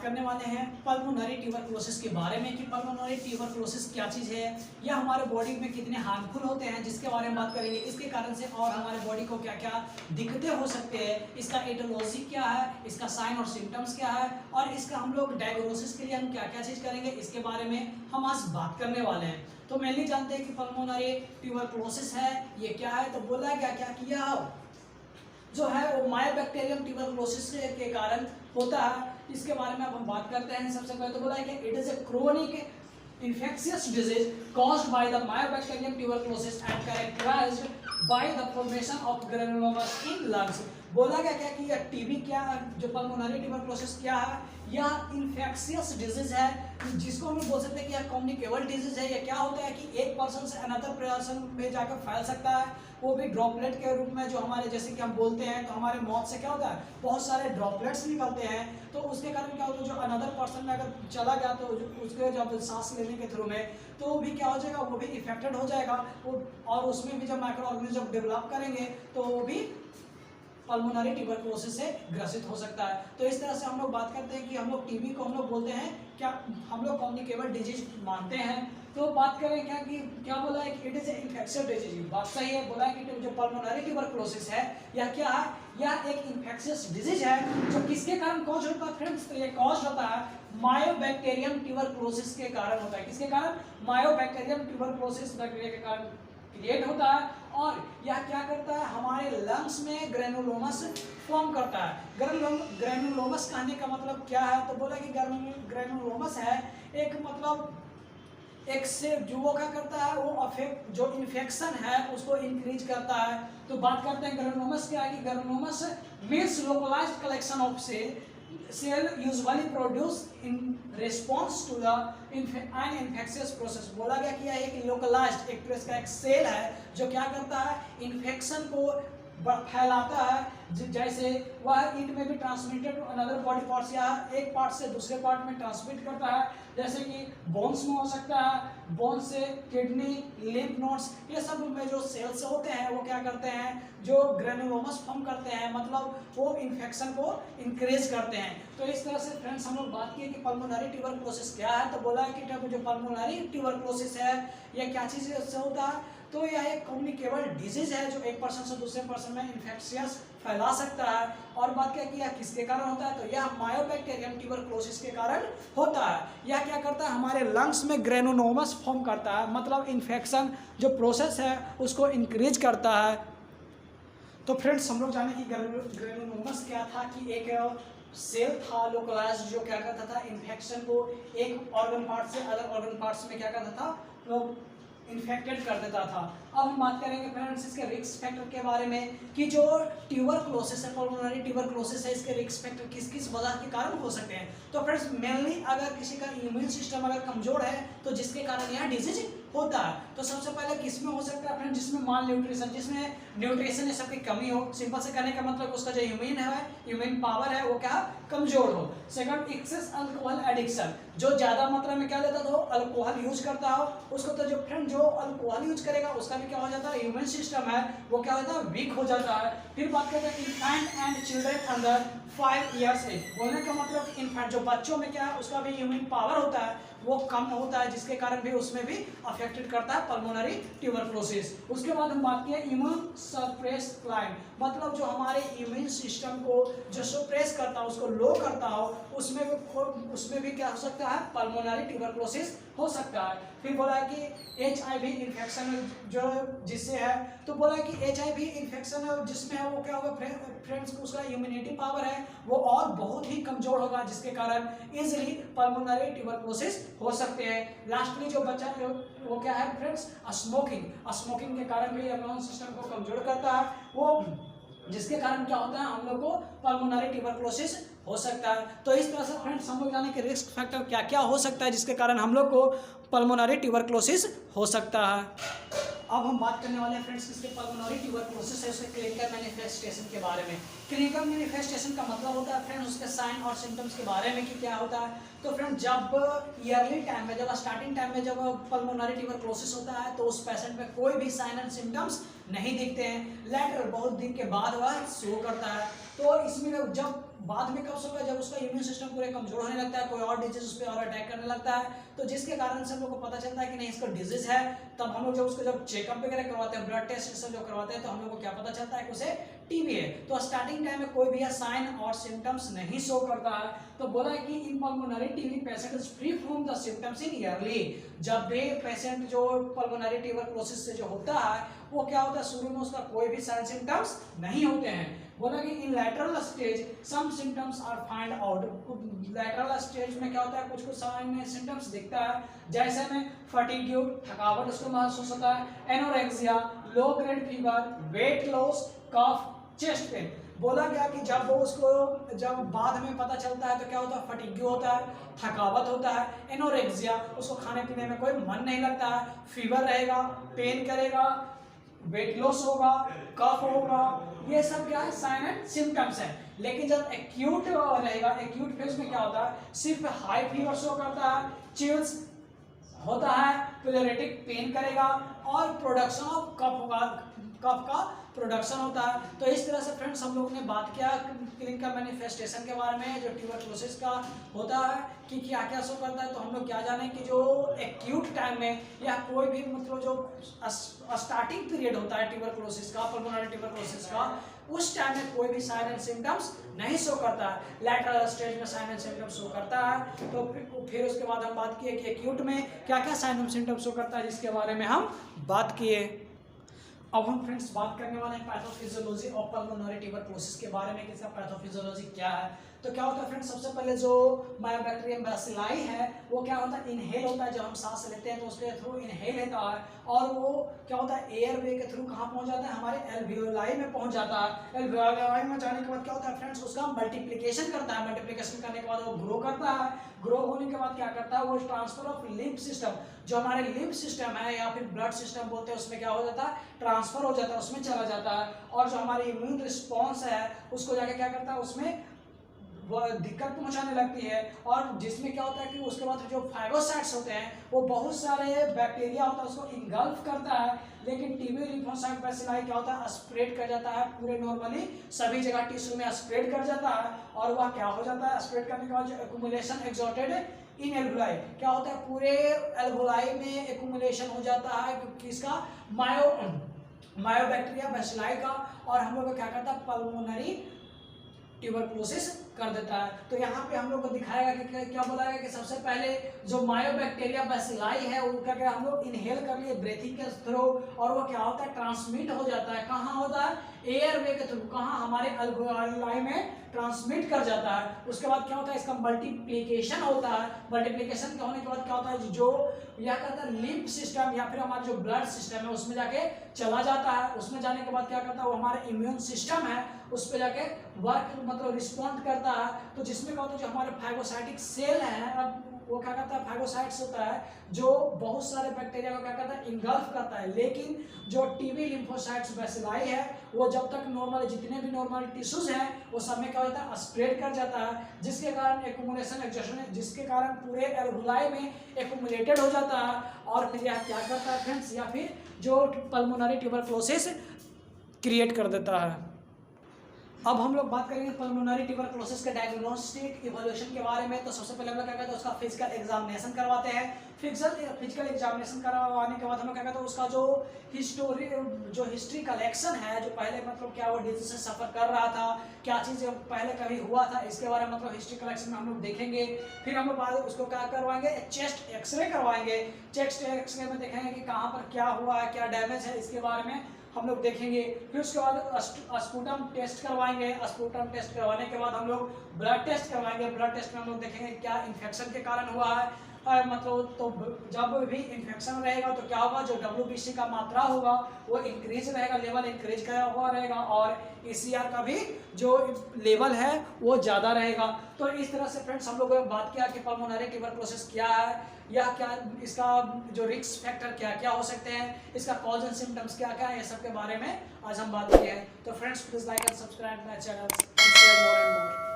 करने वाले हैं पल्मोनरी ट्यूबरकुलोसिस के बारे में कि पल्मोनरी ट्यूबरकुलोसिस क्या चीज़ है, या हमारे बॉडी में कितने हार्मफुल होते हैं, जिसके बारे में बात करेंगे। इसके कारण से और हमारे बॉडी को क्या क्या दिक्कतें हो सकते हैं, इसका एटियोलॉजी क्या है, इसका साइन और सिम्टम्स क्या है, और इसका हम लोग डायग्नोसिस के लिए हम क्या क्या चीज़ करेंगे, इसके बारे में हम आज बात करने वाले हैं। तो मेनली जानते हैं कि पल्मोनरी ट्यूबरकुलोसिस है ये क्या है। तो बोला क्या क्या किया जो है वो मायोबैक्टीरियम ट्यूबरकुलोसिस के कारण होता है, इसके बारे में अब हम बात करते हैं। सबसे पहले तो बोला है कि it is a chronic infectious disease caused by the myobacterium tuberculosis and characterized by the formation of granulomas in lungs। बोला गया क्या कि यह टीबी क्या, जो पल्मोनरी ट्यूबरकुलोसिस क्या है, यह इन्फेक्शियस डिजीज है, जिसको हम बोल सकते हैं कि यह कम्युनिकेबल डिजीज है। यह क्या होता है कि एक पर्सन से अनदर पर्सन में जाकर फैल सकता है, वो भी ड्रॉपलेट के रूप में। जो हमारे जैसे कि हम बोलते हैं तो हमारे मौत से क्या होता है, बहुत सारे ड्रॉपलेट्स निकलते हैं, तो उसके कारण क्या होता है, जो अनदर पर्सन में अगर चला गया तो उसके जब सांस लेने के थ्रू में तो वो भी क्या हो जाएगा, वो भी इफेक्टेड हो जाएगा। और उसमें भी जब माइक्रो ऑर्गेनिज्म डेवलप करेंगे तो वो भी पल्मोनरी ट्यूबरकुलोसिस से ग्रसित हो सकता है। तो इस तरह से हम लोग बात करते हैं कि हम लोग टीबी को हम लोग बोलते हैं क्या, हम लोग कम्युनिकेबल डिजीज मानते हैं। तो बात करें क्या कि क्या बोला है कि इट इज इन्फेक्शियस डिजीज, बात सही है। बोला है कि जो पल्मोनरी ट्यूबरकुलोसिस है यह क्या है, यह एक इन्फेक्शियस डिजीज है जो किसके कारण कॉज होता है फ्रेंड्स, तो ये कॉज होता है मायोबैक्टीरियम ट्यूबरकुलोसिस के कारण होता है। किसके कारण, मायोबैक्टीरियम ट्यूबरकुलोसिस बैक्टीरिया के कारण क्रिएट होता है। और यह क्या करता है, हमारे लंग्स में ग्रेनुलोमस फॉर्म करता है। ग्रेनुलोमस कहने का मतलब क्या है, तो बोला कि ग्रेनुलोमस है एक मतलब एक से जो वो क्या करता है, वो अफेक्ट जो इन्फेक्शन है उसको इंक्रीज करता है। तो बात करते हैं ग्रेनुलोमस क्या है कि granulomas means localised collection of cell usually produced in response to the an infectious process। बोला गया कि यह एक लोकलाइज्ड एक तरह का एक सेल है जो क्या करता है, इन्फेक्शन को फैलाता है। जैसे वह इट में भी transmitted to another body parts, या एक पार्ट से दूसरे पार्ट में ट्रांसमिट करता है। जैसे कि बोन्स में हो सकता है, बोन से किडनी, लिम्फ नोड्स, ये सब में जो सेल्स होते हैं वो क्या करते हैं, जो ग्रेनुलोमस फॉर्म करते हैं, मतलब वो इन्फेक्शन को इंक्रीज करते हैं। तो इस तरह से फ्रेंड्स हम लोग बात की कि पल्मोनरी ट्यूबरकुलोसिस क्या है। तो बोला है कि जो पल्मोनरी ट्यूबरकुलोसिस है यह क्या चीज़ से होता है, तो यह एक कम्युनिकेबल डिजीज है जो एक पर्सन से दूसरे पर्सन में इन्फेक्शियस फैला सकता है। और बात क्या कि यह किसके कारण होता है, तो यह मायोबैक्टीरियम ट्यूबरकुलोसिस के कारण होता है। यह क्या करता है, हमारे लंग्स में ग्रेनुलोमस फॉर्म करता है, मतलब इन्फेक्शन जो प्रोसेस है उसको इंक्रीज करता है। तो फ्रेंड्स हम लोग जाने कि ग्रेनुलोमस क्या था, कि एक सेल था लोकलाइज्ड जो क्या करता था, इन्फेक्शन को एक ऑर्गन पार्ट से अदर ऑर्गन पार्ट्स में क्या करता था, वो इन्फेक्टेड कर देता था। अब हम बात करेंगे फ्रेंड्स इसके रिस्क फैक्टर के बारे में कि जो ट्यूबरकुलोसिस है, पल्मोनरी ट्यूबरकुलोसिस है, इसके रिस्क फैक्टर किस किस वजह के कारण हो सकते हैं। तो फ्रेंड्स मेनली अगर किसी का इम्यून सिस्टम अगर कमजोर है तो जिसके कारण यह डिजीज होता है। तो सबसे पहले किसमें हो सकता है फ्रेंड्स, जिसमें माल न्यूट्रिशन, जिसमें न्यूट्रिशन ये सब की कमी हो। सिंपल से कहने का मतलब उसका जो इम्यून पावर है वो क्या कमजोर हो। सेकंड, एक्सेस अल्कोहल एडिक्शन, जो ज्यादा मात्रा में क्या लेता हो, अल्कोहल यूज करता हो उसको। तो जो फ्रेंड जो अल्कोहल यूज करेगा उसका भी क्या हो जाता है, इम्यून सिस्टम है वो क्या होता है, वीक हो जाता है। फिर बात करते हैं infant and children under 5 years age. बोलने का मतलब इन्फेंट जो बच्चों में क्या है उसका भी इम्यून पावर होता है वो कम होता है, जिसके कारण भी उसमें भी अफेक्टेड करता है पल्मोनरी ट्यूबरकुलोसिस। उसके बाद हम बात किए इम्यून सप्रेस क्लाइम, मतलब जो हमारे इम्यून सिस्टम को जो सप्रेस करता है, उसको लो करता हो, उसमें भी क्या हो सकता है, पल्मोनरी ट्यूबरकुलोसिस हो सकता है। फिर बोला है कि HIV इन्फेक्शन जो जिससे है, तो बोला है कि HIV इन्फेक्शन जिसमें है वो क्या होगा फ्रेंड्स, उसका इम्यूनिटी पावर है वो और बहुत ही कमजोर होगा, जिसके कारण इजिली पल्मोनरी ट्यूबरकुलोसिस हो सकते हैं। लास्टली जो बचा वो क्या है फ्रेंड्स, स्मोकिंग के कारण भी इम्यून सिस्टम को कमजोर करता है वो, जिसके कारण क्या होता है, हम लोग को पल्मोनरी ट्यूबरकुलोसिस हो सकता है। तो इस तरह से फ्रेंड्स हम लोग जाने के रिस्क फैक्टर क्या क्या हो सकता है जिसके कारण हम लोग को पल्मोनरी ट्यूबरकुलोसिस हो सकता है। अब हम बात करने वाले हैं फ्रेंड्स इसके पल्मोनरी ट्यूबरकुलोसिस है उसके क्लिनिकल मैनिफेस्टेशन के बारे में। क्लिनिकल मैनिफेस्टेशन का मतलब होता है फ्रेंड्स उसके साइन और सिम्टम्स के बारे में कि क्या होता है। तो फ्रेंड जब ईयरली टाइम में, जब स्टार्टिंग टाइम में जब पल्मोनरी ट्यूबरकुलोसिस होता है तो उस पेशेंट में कोई भी साइन एंड सिम्टम्स नहीं दिखते हैं। लेटर बहुत दिन के बाद वह शो करता है। तो इसमें जब बाद में कब होगा, जब उसका इम्यून सिस्टम पूरे कमजोर होने लगता है, कोई और डिजीज उस पर और अटैक करने लगता है, तो जिसके कारण से हम लोग को पता चलता है कि नहीं इसको डिजीज है। तब हम लोग जब उसको जब चेकअप वगैरह करवाते हैं, ब्लड टेस्ट सब जो करवाते हैं, तो हम लोग को क्या पता चलता है कि उसे टीबी है। तो स्टार्टिंग टाइम में कोई भी साइन और सिम्टम्स नहीं शो करता है। तो बोला है कि in pulmonary TB patient is free from the symptoms in yearly. जब भी पेशेंट जो पल्मोनरी ट्यूबरकुलोसिस से जो होता है वो क्या होता है, शुरू में उसका कोई भी साइन सिम्टम्स नहीं होते हैं। बोला कि in lateral stage some symptoms are find out. Lateral stage में क्या होता है, कुछ कुछ साइन सिम्टम्स दिखता है, जैसे में फटीग्यूड, थकावट उसको महसूस होता है, anorexia, low grade fever, weight loss, cough, chest pain. बोला गया कि जब वो उसको जब बाद में पता चलता है तो क्या होता है, फटीग्यू होता है, थकावट होता है, एनोरेक्सिया, उसको खाने पीने में कोई मन नहीं लगता है, फीवर रहेगा, पेन करेगा, वेट लॉस होगा, कफ होगा, ये सब क्या है साइन एंड सिम्टम्स है। लेकिन जब एक्यूट रहेगा, एक्यूट फेज में क्या होता है, सिर्फ हाई फीवर शो करता है, चिल्स होता है, प्लेरेटिक पेन करेगा और प्रोडक्शन ऑफ कफ होगा, कफ का प्रोडक्शन होता है। तो इस तरह से फ्रेंड्स हम लोगों ने बात किया क्लिनिकल मैनिफेस्टेशन के बारे में जो ट्यूबरकुलोसिस का होता है कि क्या क्या शो करता है। तो हम लोग क्या जाने कि जो एक्यूट टाइम में या कोई भी मतलब जो स्टार्टिंग पीरियड होता है ट्यूबरकुलोसिस का, पल्मोनरी ट्यूबरकुलोसिस का, उस टाइम में कोई भी साइन एंड सिम्टम्स नहीं शो करता है। लैटरल स्टेज में साइन एंड सिम्टम्स शो करता है। तो फिर उसके बाद हम बात किए कि एक्यूट में क्या क्या साइन एंड सिम्टम्स शो करता है, जिसके बारे में हम बात किए। अब हम फ्रेंड्स बात करने वाले हैं पैथोफिजियोलॉजी ऑफ पल्मोनरी ट्यूबरकुलोसिस के बारे में कि इसका पैथोफिजियोलॉजी क्या है। तो क्या होता है फ्रेंड्स, सबसे पहले जो मायोबैक्टीरियम बैसिलाई है वो क्या होता है, इनहेल होता है। जब हम सांस लेते हैं तो उसके थ्रू इनहेल होता है और वो क्या होता है एयर वे के थ्रू कहाँ पहुंच जाता है, हमारे एल्वियोलाई में पहुंच जाता है। एल्वियोलाई में जाने के बाद क्या होता है फ्रेंड्स, उसका मल्टीप्लिकेशन करता है। मल्टीप्लिकेशन करने के बाद वो ग्रो करता है। ग्रो होने के बाद क्या करता है, वो ट्रांसफर ऑफ लिम्फ सिस्टम, जो हमारे लिम्फ सिस्टम है या फिर ब्लड सिस्टम बोलते हैं, उसमें क्या हो जाता है, ट्रांसफर हो जाता है, उसमें चला जाता है। और जो हमारी इम्यून रिस्पॉन्स है उसको जाके क्या करता है, उसमें वो दिक्कत पहुंचाने लगती है। और जिसमें क्या होता है कि उसके बाद जो फाइगोसाइट्स होते हैं वो बहुत सारे बैक्टीरिया होता है उसको इंगल्फ करता है। लेकिन टीबी लिम्फोसाइट बैसिलाई क्या होता है, स्प्रेड कर जाता है पूरे नॉर्मली सभी जगह टिश्यू में स्प्रेड कर जाता है। और वह क्या हो जाता है, स्प्रेड करने के बाद जो एक्युमुलेशन एक्सॉर्टेड इन एल्वुलाई, क्या होता है पूरे एल्वुलाई में एक्युमुलेशन हो जाता है किसका, मायोबैक्टीरिया बैसिलाई का। और हम लोग क्या करता है, पल्मोनरी ट्यूबरकुलोसिस कर देता है। तो यहाँ पे हम लोग को दिखाएगा कि क्या बोला गया कि सबसे पहले जो मायोबैक्टीरिया बैसिलाई है उनका क्या हम लोग इनहेल कर लिए ब्रीथिंग के थ्रू, और वो क्या होता है ट्रांसमिट हो जाता है। कहाँ होता है, एयर वे के थ्रू, कहाँ हमारे अल्वेओलाई में ट्रांसमिट कर जाता है। उसके बाद क्या होता है, इसका मल्टीप्लिकेशन होता है। मल्टीप्लिकेशन के होने के बाद क्या होता है, जो यह करता है लिम्फ सिस्टम या फिर हमारा जो ब्लड सिस्टम है उसमें जाके चला जाता है। उसमें जाने के बाद क्या करता है, वो हमारा इम्यून सिस्टम है उस पर जाके वर्क मतलब रिस्पॉन्ड करता है। तो जिसमें क्या होता है, जो हमारे फाइगोसाइटिक सेल है, अब वो क्या करता है, फाइगोसाइट्स होता है जो बहुत सारे बैक्टीरिया को क्या करता है, इंगल्फ करता है। लेकिन जो टीबी लिम्फोसाइट्स बैसिलाई है वो जब तक नॉर्मल जितने भी नॉर्मल टिश्यूज हैं वो सब में क्या होता है, स्प्रेड कर जाता है, जिसके कारण एक्युमुलेशन एक्सॉर्शन, जिसके कारण पूरे एल्वुलाई में एक्युमुलेटेड हो जाता है। और फिर यह क्या करता है फ्रेंड्स, या फिर जो पल्मोनरी ट्यूबरकुलोसिस क्रिएट कर देता है। अब हम लोग बात करेंगे पल्मोनरी ट्यूबरकुलोसिस के डायग्नोस्टिक इवोल्यूशन के बारे में। तो सबसे पहले हम लोग क्या कहते हैं, उसका फिजिकल एग्जामिनेशन करवाते हैं। फिजिकल एग्जामिनेशन करवाने के बाद हम लोग क्या कहते हैं, उसका जो हिस्ट्री कलेक्शन है, जो पहले मतलब क्या वो डिजीज से सफर कर रहा था, क्या चीज़ पहले कभी हुआ था, इसके बारे में मतलब हिस्ट्री कलेक्शन में हम लोग देखेंगे। फिर हम लोग बाद उसको क्या करवाएंगे, चेस्ट एक्सरे करवाएंगे। चेस्ट एक्सरे में देखेंगे कि कहाँ पर क्या हुआ है, क्या डैमेज है, इसके बारे में हम लोग देखेंगे। फिर उसके बाद स्पूटम टेस्ट करवाएंगे। स्पूटम टेस्ट करवाने के बाद हम लोग ब्लड टेस्ट करवाएंगे। ब्लड टेस्ट में हम लोग देखेंगे क्या इन्फेक्शन के कारण हुआ है, मतलब तो जब भी इन्फेक्शन रहेगा तो क्या होगा, जो WBC का मात्रा होगा वो इंक्रीज रहेगा, लेवल इंक्रीज किया हुआ रहेगा, और ACR का भी जो लेवल है वो ज़्यादा रहेगा। तो इस तरह से फ्रेंड्स हम लोगों ने बात किया कि पल्मोनरी ट्यूबरकुलोसिस क्या है, या क्या इसका जो रिस्क फैक्टर क्या क्या हो सकते हैं, इसका कॉज एंड सिम्टम्स क्या क्या है, ये सब के बारे में आज हम बात किए हैं। तो friends please like and subscribe my channel and share more and more.